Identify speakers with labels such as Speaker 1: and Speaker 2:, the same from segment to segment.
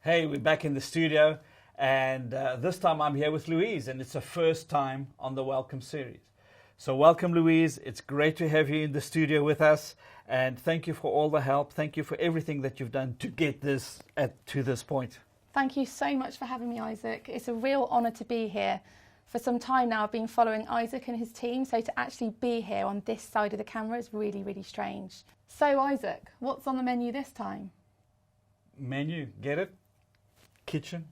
Speaker 1: Hey, we're back in the studio, and this time I'm here with Louise, and it's the first time on the Welcome series. So welcome, Louise. It's great to have you in the studio with us, and thank you for all the help. Thank you for everything that you've done to get this to this point.
Speaker 2: Thank you so much for having me, Isaac. It's a real honour to be here. For some time now, I've been following Isaac and his team, so to actually be here on this side of the camera is really, really strange. So, Isaac, what's on the menu this time?
Speaker 1: Menu, get it? Kitchen.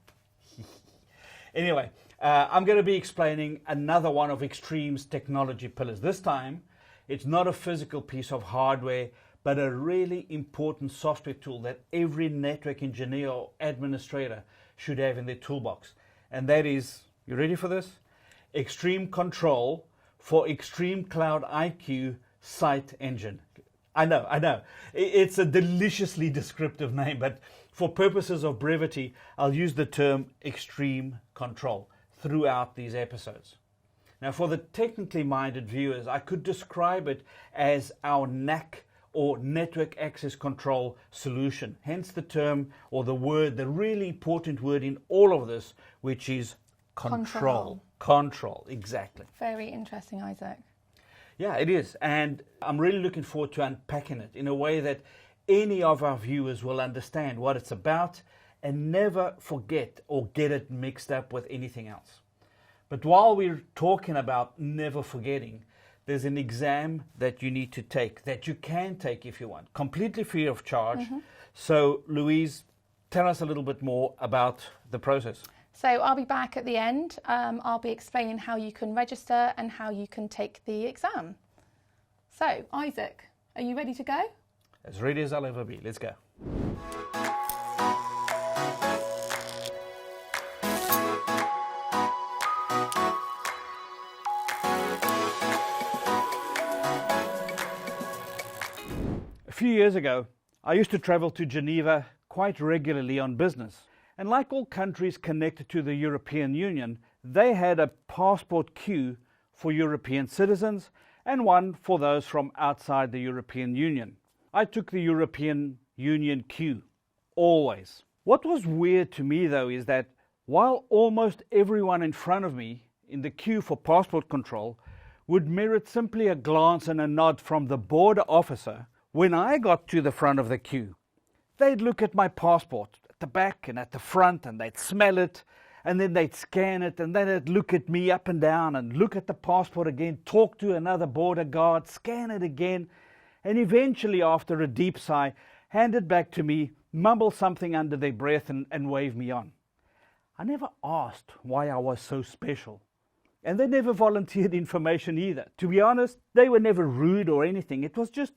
Speaker 1: Anyway, I'm going to be explaining another one of Extreme's technology pillars. This time, it's not a physical piece of hardware, but a really important software tool that every network engineer or administrator should have in their toolbox. And that is, you ready for this? ExtremeControl for Extreme Cloud IQ Site Engine. I know. It's a deliciously descriptive name, but for purposes of brevity, I'll use the term ExtremeControl throughout these episodes. Now, for the technically minded viewers, I could describe it as our NAC or Network Access Control solution. Hence the term or the word, the really important word in all of this, which is control. Control, exactly.
Speaker 2: Very interesting, Isaac.
Speaker 1: Yeah, it is. And I'm really looking forward to unpacking it in a way that any of our viewers will understand what it's about and never forget or get it mixed up with anything else. But while we're talking about never forgetting, there's an exam that you need to take, that you can take if you want, completely free of charge. So, Louise, tell us a little bit more about the process.
Speaker 2: So I'll be back at the end. I'll be explaining how you can register and how you can take the exam. So, Isaac, are you ready to go?
Speaker 1: As ready as I'll ever be. Let's go. A few years ago, I used to travel to Geneva quite regularly on business. And like all countries connected to the European Union, they had a passport queue for European citizens and one for those from outside the European Union. I took the European Union queue, always. What was weird to me, though, is that while almost everyone in front of me in the queue for passport control would merit simply a glance and a nod from the border officer, when I got to the front of the queue, they'd look at my passport at the back and at the front, and they'd smell it, and then they'd scan it, and then they'd look at me up and down and look at the passport again, talk to another border guard, scan it again, and eventually, after a deep sigh, hand it back to me, mumble something under their breath and wave me on. I never asked why I was so special. And they never volunteered information either. To be honest, they were never rude or anything. It was just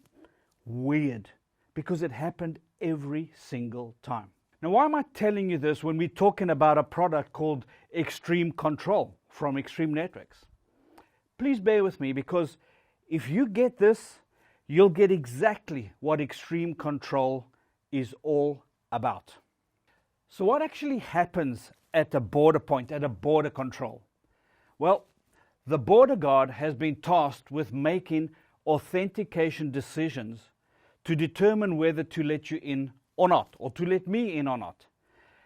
Speaker 1: weird because it happened every single time. Now, why am I telling you this when we're talking about a product called ExtremeControl from Extreme Networks? Please bear with me, because if you get this, you'll get exactly what ExtremeControl is all about. So what actually happens at a border point, at a border control? Well, the border guard has been tasked with making authentication decisions to determine whether to let you in or not, or to let me in or not.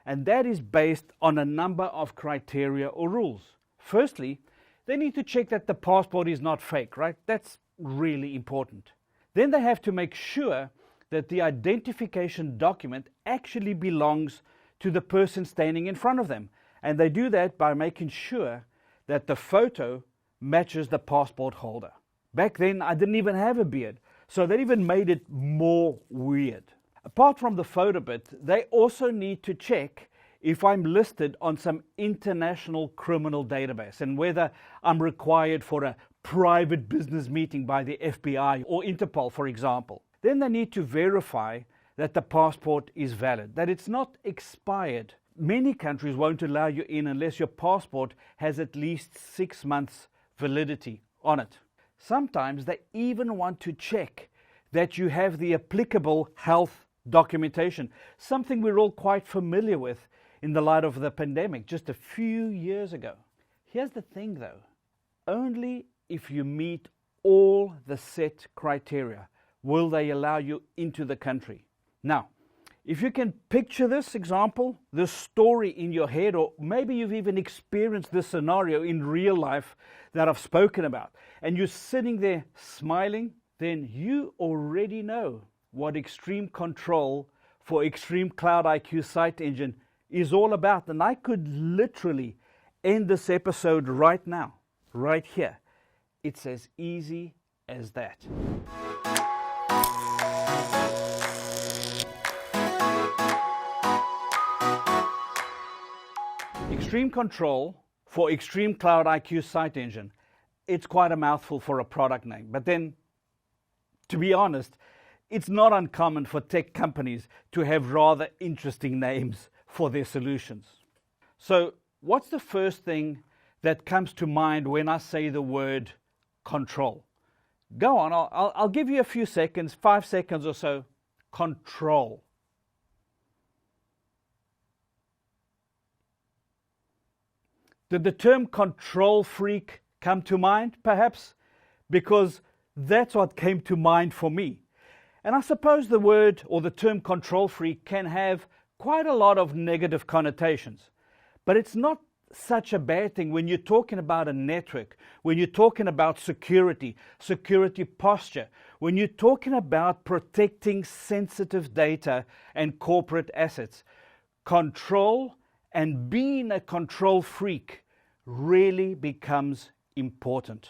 Speaker 1: And that is based on a number of criteria or rules. Firstly, they need to check that the passport is not fake, right? That's really important. Then they have to make sure that the identification document actually belongs to the person standing in front of them. And they do that by making sure that the photo matches the passport holder. Back then, I didn't even have a beard, so that even made it more weird. Apart from the photo bit, they also need to check if I'm listed on some international criminal database and whether I'm required for a private business meeting by the FBI or Interpol, for example. Then they need to verify that the passport is valid, that it's not expired. Many countries won't allow you in unless your passport has at least 6 months validity on it. Sometimes they even want to check that you have the applicable health documentation, something we're all quite familiar with in the light of the pandemic just a few years ago. Here's the thing though, only if you meet all the set criteria will they allow you into the country. Now, If you can picture this example, this story in your head, or maybe you've even experienced this scenario in real life that I've spoken about, and you're sitting there smiling, then you already know what ExtremeControl for Extreme Cloud IQ Site Engine is all about. And I could literally end this episode right now, right here. It's as easy as that. ExtremeControl for Extreme Cloud IQ Site Engine. It's quite a mouthful for a product name. But then, to be honest, it's not uncommon for tech companies to have rather interesting names for their solutions. So, what's the first thing that comes to mind when I say the word control? Go on, I'll give you a few seconds, 5 seconds or so. Control. Did the term control freak come to mind, perhaps? Because that's what came to mind for me. And I suppose the word or the term control freak can have quite a lot of negative connotations. But it's not such a bad thing when you're talking about a network, when you're talking about security posture, when you're talking about protecting sensitive data and corporate assets. Control and being a control freak really becomes important.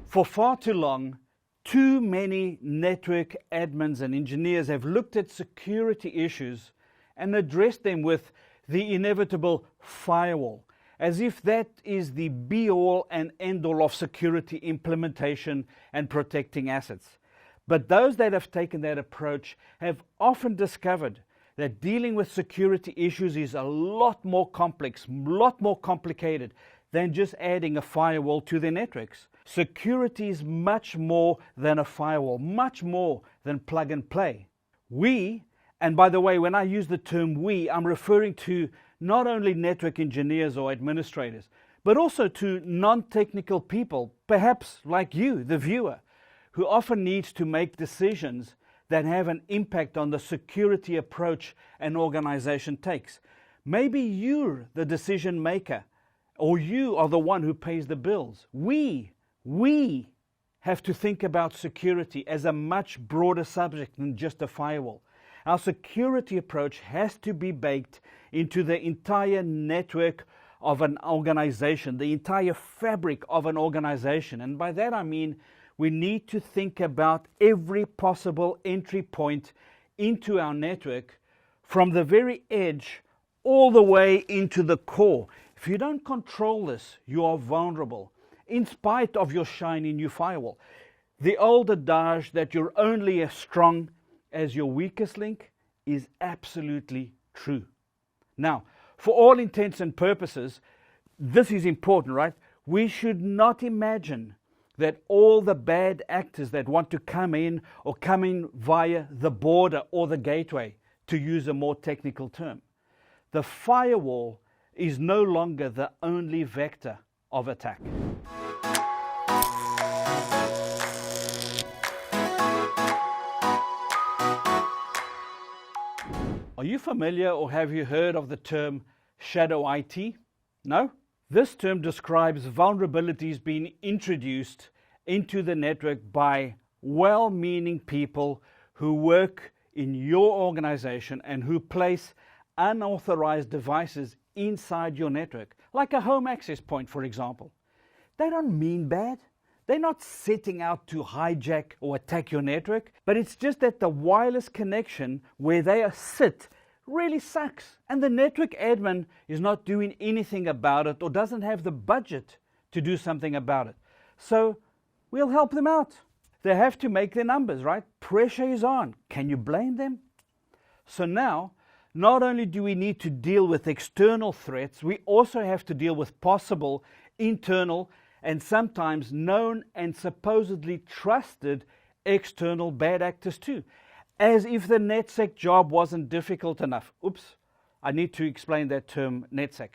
Speaker 1: For far too long, too many network admins and engineers have looked at security issues and addressed them with the inevitable firewall, as if that is the be-all and end-all of security implementation and protecting assets. But those that have taken that approach have often discovered that dealing with security issues is a lot more complex, a lot more complicated than just adding a firewall to their networks. Security is much more than a firewall, much more than plug and play. We, and by the way, when I use the term we, I'm referring to not only network engineers or administrators, but also to non-technical people, perhaps like you, the viewer, who often needs to make decisions that have an impact on the security approach an organization takes. Maybe you're the decision maker, or you are the one who pays the bills. We have to think about security as a much broader subject than just a firewall. Our security approach has to be baked into the entire network of an organization, the entire fabric of an organization. And by that I mean we need to think about every possible entry point into our network, from the very edge all the way into the core. If you don't control this, you are vulnerable, in spite of your shiny new firewall. The old adage that you're only as strong as your weakest link is absolutely true. Now, for all intents and purposes, this is important, right? We should not imagine that all the bad actors that want to come in or come in via the border or the gateway, to use a more technical term. The firewall is no longer the only vector of attack. Are you familiar or have you heard of the term shadow IT? No? This term describes vulnerabilities being introduced into the network by well-meaning people who work in your organization and who place unauthorized devices inside your network, like a home access point, for example. They don't mean bad. They're not setting out to hijack or attack your network, but it's just that the wireless connection where they sit really sucks, and the network admin is not doing anything about it or doesn't have the budget to do something about it. So we'll help them out. They have to make their numbers, right? Pressure is on. Can you blame them? So now, not only do we need to deal with external threats, we also have to deal with possible internal and sometimes known and supposedly trusted external bad actors too. As if the NETSEC job wasn't difficult enough. Oops, I need to explain that term NETSEC.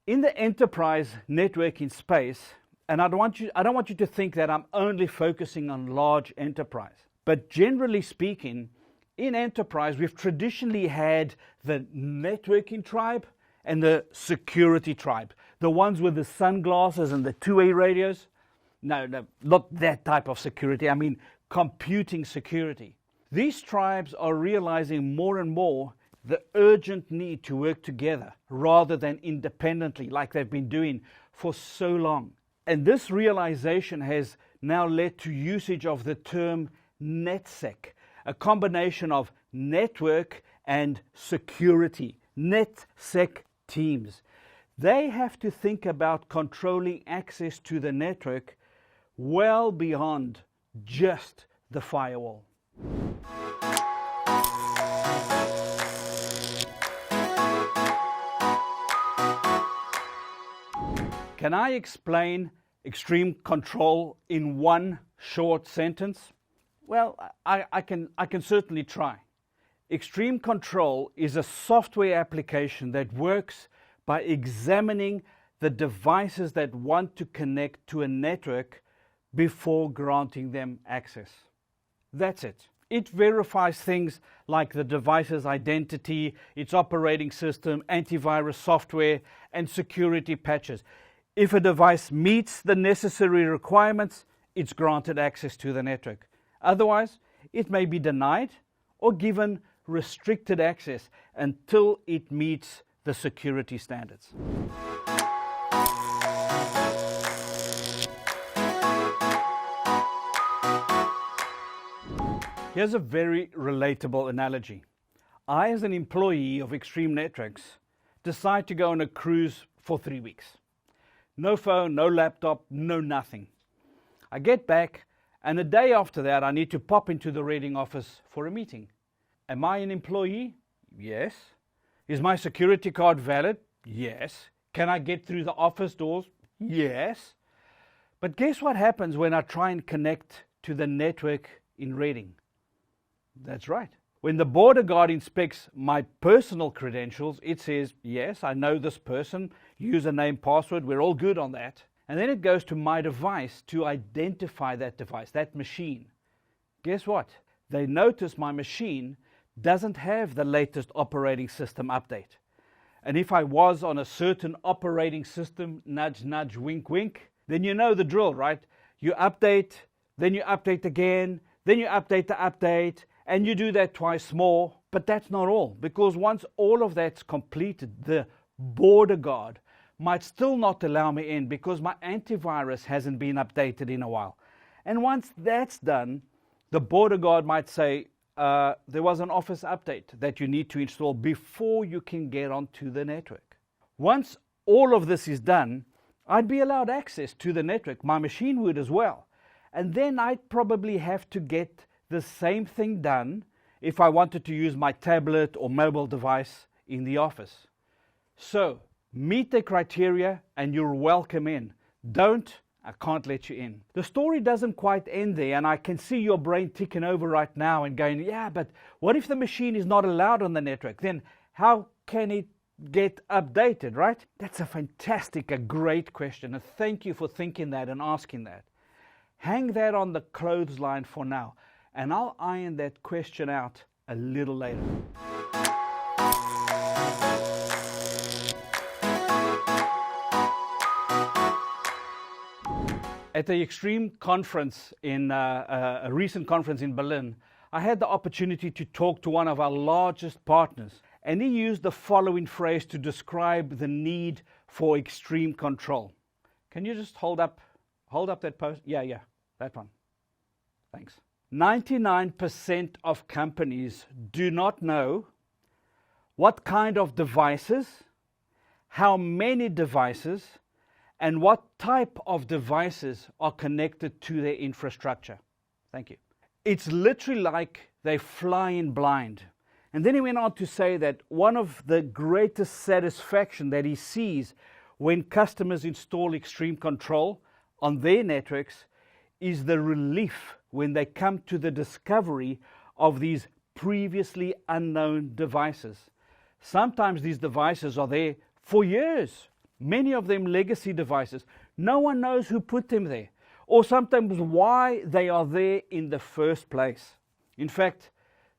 Speaker 1: In the enterprise networking space, and I don't want you to think that I'm only focusing on large enterprise, but generally speaking, In enterprise, we've traditionally had the networking tribe and the security tribe, the ones with the sunglasses and the two-way radios. No, not that type of security. I mean computing security. These tribes are realizing more and more the urgent need to work together rather than independently like they've been doing for so long. And this realization has now led to usage of the term NETSEC, a combination of network and security. NETSEC teams. They have to think about controlling access to the network well beyond just the firewall. Can I explain ExtremeControl in one short sentence? Well, I can certainly try. ExtremeControl is a software application that works by examining the devices that want to connect to a network before granting them access. That's it. It verifies things like the device's identity, its operating system, antivirus software, and security patches. If a device meets the necessary requirements, it's granted access to the network. Otherwise, it may be denied or given restricted access until it meets the security standards. Here's a very relatable analogy. I, as an employee of Extreme Networks, decide to go on a cruise for 3 weeks. No phone, no laptop, no nothing. I get back, and a day after that I need to pop into the Reading office for a meeting. Am I an employee? Yes. Is my security card valid? Yes. Can I get through the office doors? Yes. But guess what happens when I try and connect to the network in Reading? That's right. When the border guard inspects my personal credentials, it says, yes, I know this person, username, password, we're all good on that. And then it goes to my device to identify that device, that machine. Guess what? They notice my machine doesn't have the latest operating system update. And if I was on a certain operating system, nudge, nudge, wink, wink, then you know the drill, right? You update, then you update again, then you update the update, and you do that twice more. But that's not all, because once all of that's completed, the border guard might still not allow me in because my antivirus hasn't been updated in a while. And once that's done, the border guard might say, there was an office update that you need to install before you can get onto the network. Once all of this is done, I'd be allowed access to the network. My machine would as well. And then I'd probably have to get the same thing done if I wanted to use my tablet or mobile device in the office. So, meet the criteria and you're welcome in. Don't, I can't let you in. The story doesn't quite end there, and I can see your brain ticking over right now and going, yeah, but what if the machine is not allowed on the network? Then how can it get updated, right? That's a great question, and thank you for thinking that and asking that. Hang that on the clothesline for now, and I'll iron that question out a little later. At the Extreme conference, a recent conference in Berlin, I had the opportunity to talk to one of our largest partners, and he used the following phrase to describe the need for extreme control. Can you just hold up that post? Yeah, that one. Thanks. 99% of companies do not know what kind of devices, how many devices, and what type of devices are connected to their infrastructure. Thank you. It's literally like they fly in blind. And then he went on to say that one of the greatest satisfaction that he sees when customers install ExtremeControl on their networks is the relief when they come to the discovery of these previously unknown devices. Sometimes these devices are there for years. Many of them legacy devices. No one knows who put them there, or sometimes why they are there in the first place. In fact,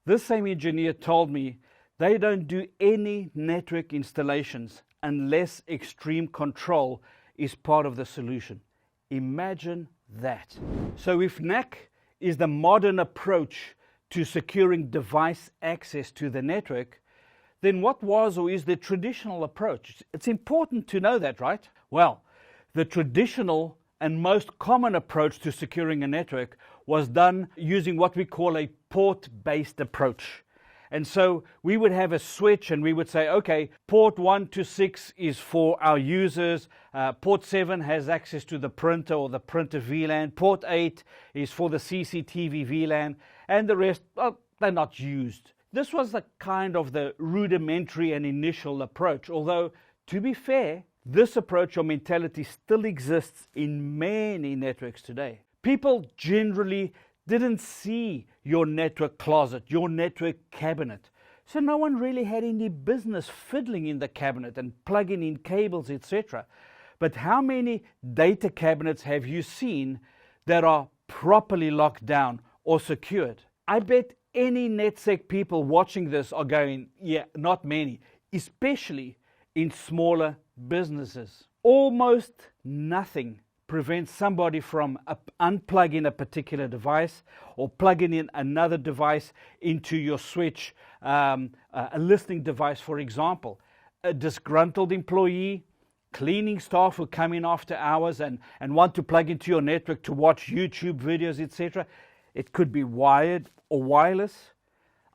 Speaker 1: This same engineer told me they don't do any network installations unless ExtremeControl is part of the solution. Imagine that. So if NAC is the modern approach to securing device access to the network, then what was or is the traditional approach? It's important to know that, right? Well, the traditional and most common approach to securing a network was done using what we call a port-based approach. And so we would have a switch and we would say, okay, port 1 to 6 is for our users, port 7 has access to the printer or the printer VLAN, port 8 is for the CCTV VLAN, and the rest, well, they're not used. This was the kind of the rudimentary and initial approach, although to be fair, this approach or mentality still exists in many networks today. People generally didn't see your network closet, your network cabinet. So no one really had any business fiddling in the cabinet and plugging in cables, etc. But how many data cabinets have you seen that are properly locked down or secured? I bet any NETSEC people watching this are going, yeah, not many, especially in smaller businesses. Almost nothing prevents somebody from unplugging a particular device or plugging in another device into your switch, a listening device, for example. A disgruntled employee, cleaning staff who come in after hours and want to plug into your network to watch YouTube videos, etc. It could be wired or wireless.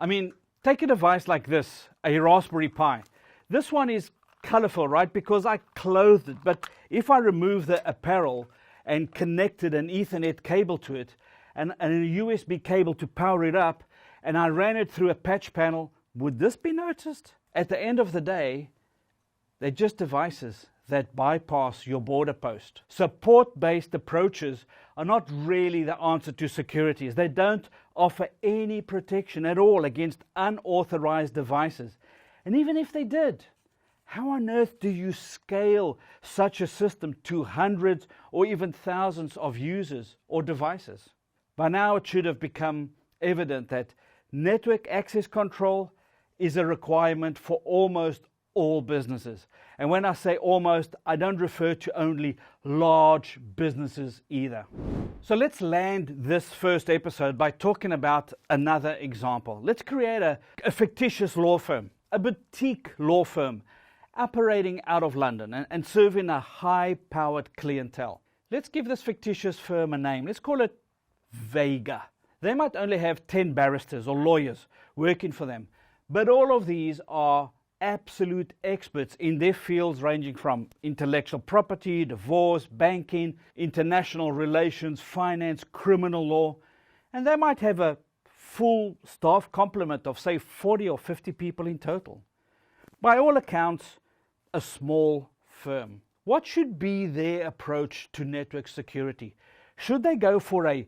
Speaker 1: I mean, take a device like this, a Raspberry Pi. This one is colorful, right? Because I clothed it. But if I remove the apparel and connected an Ethernet cable to it and a USB cable to power it up, and I ran it through a patch panel, would this be noticed? At the end of the day, they're just devices that bypass your border post. So port-based approaches are not really the answer to security. They don't offer any protection at all against unauthorized devices. And even if they did, how on earth do you scale such a system to hundreds or even thousands of users or devices? By now it should have become evident that network access control is a requirement for almost all businesses. And when I say almost, I don't refer to only large businesses either. So let's land this first episode by talking about another example. Let's create a fictitious law firm, a boutique law firm operating out of London and serving a high-powered clientele. Let's give this fictitious firm a name. Let's call it Vega. They might only have 10 barristers or lawyers working for them, but all of these are absolute experts in their fields ranging from intellectual property, divorce, banking, international relations, finance, criminal law, and they might have a full staff complement of say 40 or 50 people in total. By all accounts, a small firm. What should be their approach to network security? Should they go for a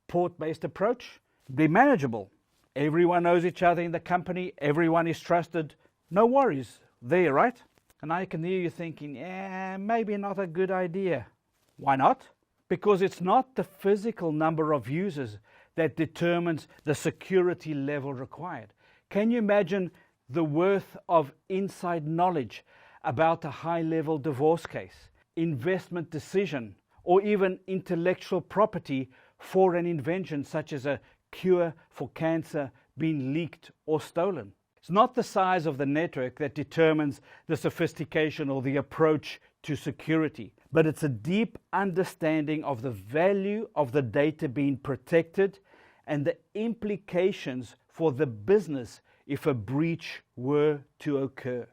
Speaker 1: port-based approach? Be manageable. Everyone knows each other in the company. Everyone is trusted. No worries there, right? And I can hear you thinking, yeah, maybe not a good idea. Why not? Because it's not the physical number of users that determines the security level required. Can you imagine the worth of inside knowledge about a high-level divorce case, investment decision, or even intellectual property for an invention such as a cure for cancer being leaked or stolen? It's not the size of the network that determines the sophistication or the approach to security, but it's a deep understanding of the value of the data being protected and the implications for the business if a breach were to occur.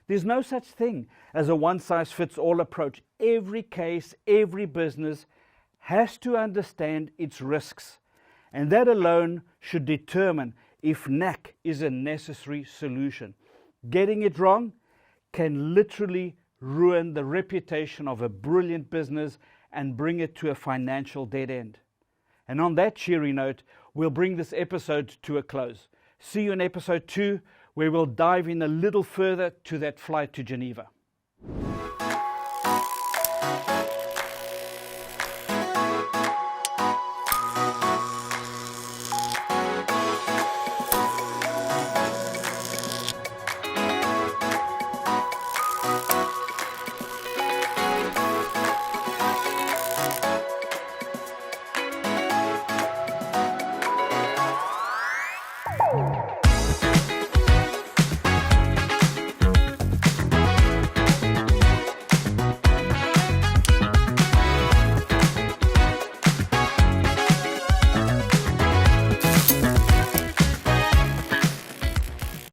Speaker 1: There's no such thing as a one-size-fits-all approach. Every case, every business has to understand its risks, and that alone should determine if NAC is a necessary solution. Getting it wrong can literally ruin the reputation of a brilliant business and bring it to a financial dead end. And on that cheery note, we'll bring this episode to a close. See you in episode 2, where we'll dive in a little further to that flight to Geneva.